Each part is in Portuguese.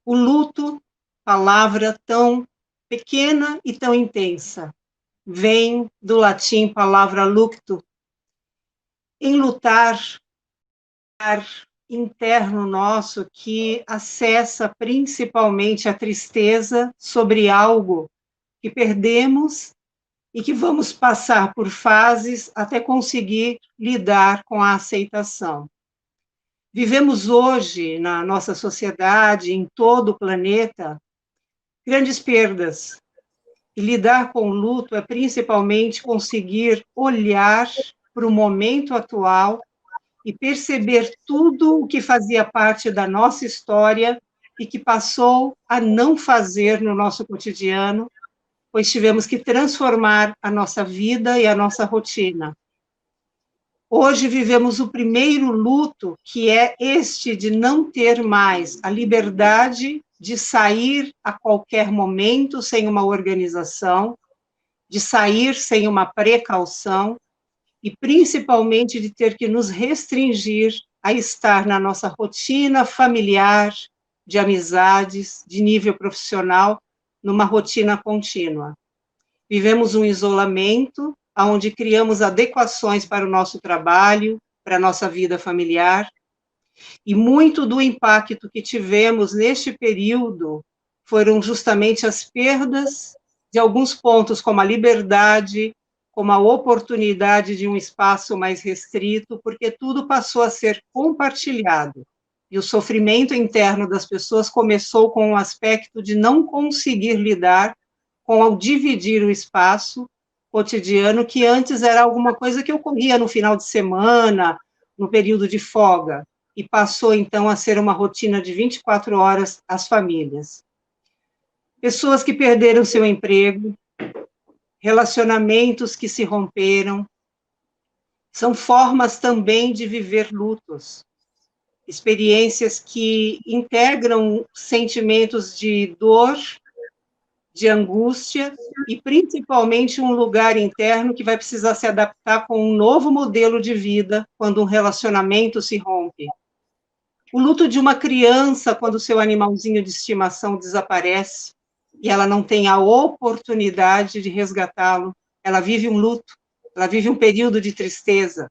O luto, palavra tão pequena e tão intensa, vem do latim palavra lucto. Enlutar, interno nosso que acessa principalmente a tristeza sobre algo que perdemos e que vamos passar por fases até conseguir lidar com a aceitação. Vivemos hoje, na nossa sociedade, em todo o planeta, grandes perdas. E lidar com o luto é principalmente conseguir olhar para o momento atual e perceber tudo o que fazia parte da nossa história e que passou a não fazer no nosso cotidiano, pois tivemos que transformar a nossa vida e a nossa rotina. Hoje vivemos o primeiro luto, que é este de não ter mais a liberdade de sair a qualquer momento sem uma organização, de sair sem uma precaução e principalmente de ter que nos restringir a estar na nossa rotina familiar, de amizades, de nível profissional, numa rotina contínua. Vivemos um isolamento, onde criamos adequações para o nosso trabalho, para a nossa vida familiar, e muito do impacto que tivemos neste período foram justamente as perdas de alguns pontos, como a liberdade, como a oportunidade de um espaço mais restrito, porque tudo passou a ser compartilhado. E o sofrimento interno das pessoas começou com o aspecto de não conseguir lidar com ao dividir o espaço cotidiano, que antes era alguma coisa que ocorria no final de semana, no período de folga, e passou então a ser uma rotina de 24 horas às famílias. Pessoas que perderam seu emprego, relacionamentos que se romperam, são formas também de viver lutos, experiências que integram sentimentos de dor, de angústia e principalmente um lugar interno que vai precisar se adaptar com um novo modelo de vida quando um relacionamento se rompe. O luto de uma criança quando seu animalzinho de estimação desaparece e ela não tem a oportunidade de resgatá-lo. Ela vive um luto, ela vive um período de tristeza,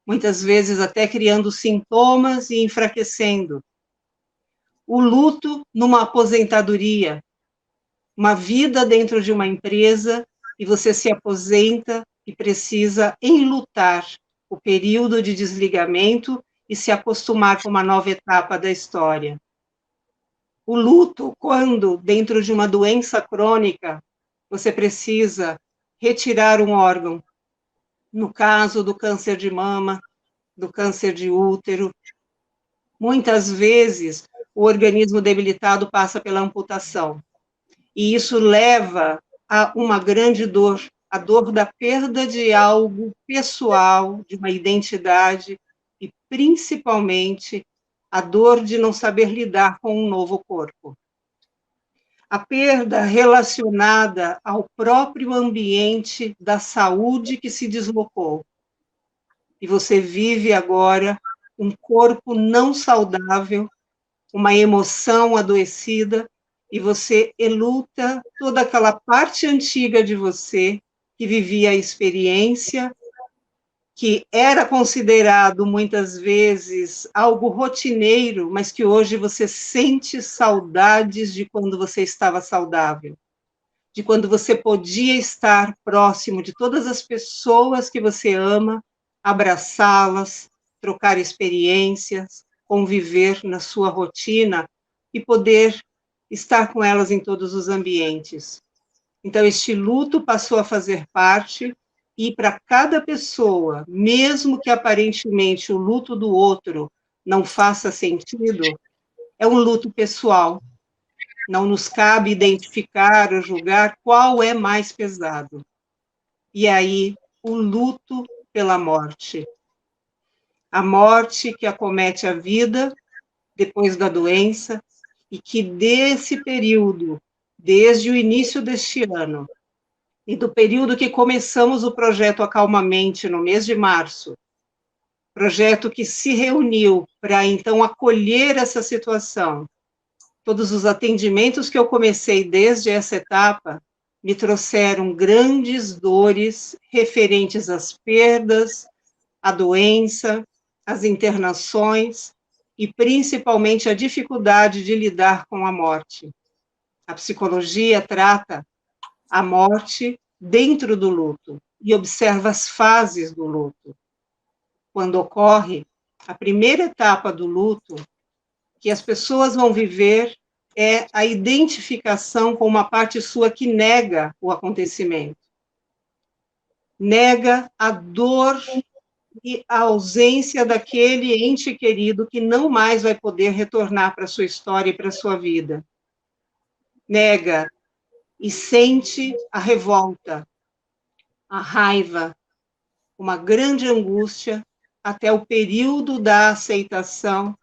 muitas vezes até criando sintomas e enfraquecendo. O luto numa aposentadoria, uma vida dentro de uma empresa e você se aposenta e precisa enlutar o período de desligamento e se acostumar com uma nova etapa da história. O luto, quando, dentro de uma doença crônica, você precisa retirar um órgão, no caso do câncer de mama, do câncer de útero, muitas vezes o organismo debilitado passa pela amputação. E isso leva a uma grande dor, a dor da perda de algo pessoal, de uma identidade, e principalmente a dor de não saber lidar com um novo corpo. A perda relacionada ao próprio ambiente da saúde que se deslocou. E você vive agora um corpo não saudável, uma emoção adoecida, e você eluta toda aquela parte antiga de você que vivia a experiência, que era considerado muitas vezes algo rotineiro, mas que hoje você sente saudades de quando você estava saudável, de quando você podia estar próximo de todas as pessoas que você ama, abraçá-las, trocar experiências, conviver na sua rotina e poder estar com elas em todos os ambientes. Então, este luto passou a fazer parte, e para cada pessoa, mesmo que aparentemente o luto do outro não faça sentido, é um luto pessoal. Não nos cabe identificar ou julgar qual é mais pesado. E aí, o luto pela morte. A morte que acomete a vida depois da doença, e que desse período, desde o início deste ano, e do período que começamos o projeto Acalmamente, no mês de março, projeto que se reuniu para, então, acolher essa situação, Todos os atendimentos que eu comecei desde essa etapa me trouxeram grandes dores referentes às perdas, à doença, às internações e principalmente a dificuldade de lidar com a morte. A psicologia trata a morte dentro do luto e observa as fases do luto. Quando ocorre a primeira etapa do luto, que as pessoas vão viver é a identificação com uma parte sua que nega o acontecimento. Nega a dor e a ausência daquele ente querido que não mais vai poder retornar para a sua história e para a sua vida. Nega e sente a revolta, a raiva, uma grande angústia, até o período da aceitação,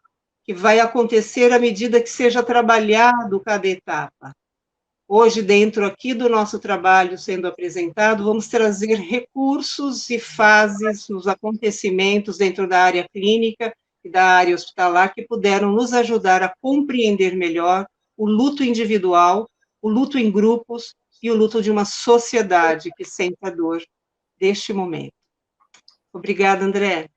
que vai acontecer à medida que seja trabalhado cada etapa. Hoje, dentro aqui do nosso trabalho sendo apresentado, vamos trazer recursos e fases nos acontecimentos dentro da área clínica e da área hospitalar que puderam nos ajudar a compreender melhor o luto individual, o luto em grupos e o luto de uma sociedade que sente a dor deste momento. Obrigada, André.